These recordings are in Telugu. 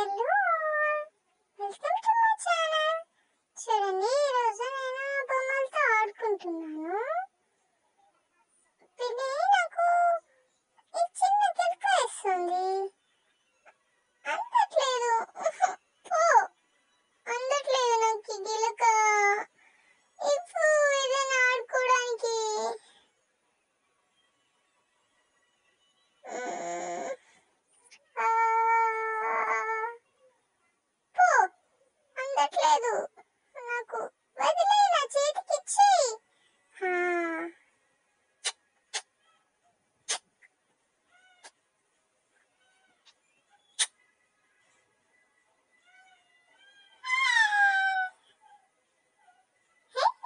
Hello, welcome to my channel. చూడండి, ఈరోజు నేను బొమ్మలతో ఆడుకుంటున్నాను. పిన్ని నాకు ఈ చిన్న గిల్క వేస్తుంది. అందట్లేదు. పో, అందట్లేదు నాకు ఈ గిలక. ఇప్పుడు ఏదైనా ఆడుకోవడానికి. ఆ, పో, అందట్లేదు. నాకు వదిలే, నా చేతికి ఇచ్చేయి.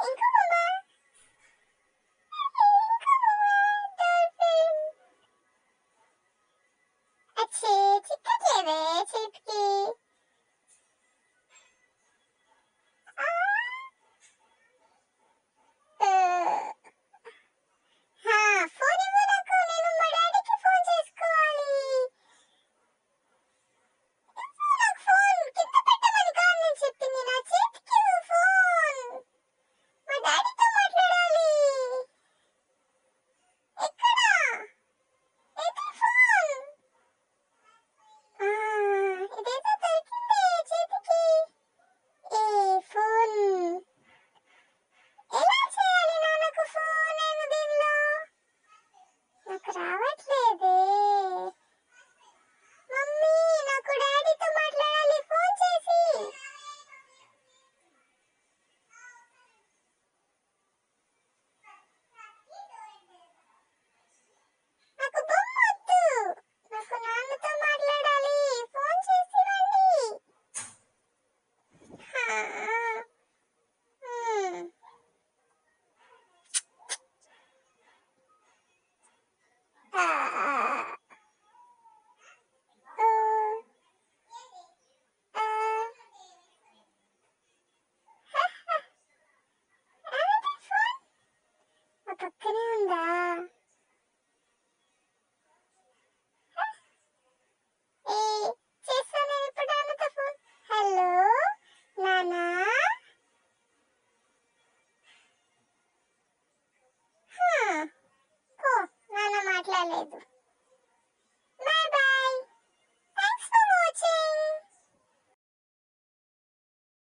ఇంకో బొమ్మ. అచ్చే, చిక్కట్లేదే చేతికి. ఫోన్ ఇవ్వు నాకు, నేను మా డాడీకి ఫోన్ చేసుకోవాలి. ఇవ్వు నాకు ఫోన్, కింద పెట్టమని కాదు నేను చెప్పింది, నా చేతికి ఇవ్వు ఫోన్. మా డాడీతో మాట్లాడాలి. ఎక్కడ? ఏది ఫోన్? ఇదేదో దొరికిందే చేతికి. ఏ ఫోన్ ఎలా చేయాలి నాన్నకు ఫోన్? నేను దీనిలో నాకు రావట్లేదే. మమ్మీ, నాకు డాడీతో మాట్లాడాలి, ఫోన్ చేసి. నాకు బొమ్మ వద్దు, నాకు నాన్నతో మాట్లాడాలి, ఫోన్ చేసి రండి. పక్కనే ఉందా? చేస్తాను నేను ఇప్పుడు నాన్నతో ఫోన్. హలో నానా. పో, నాన్న మాట్లాడలేదు.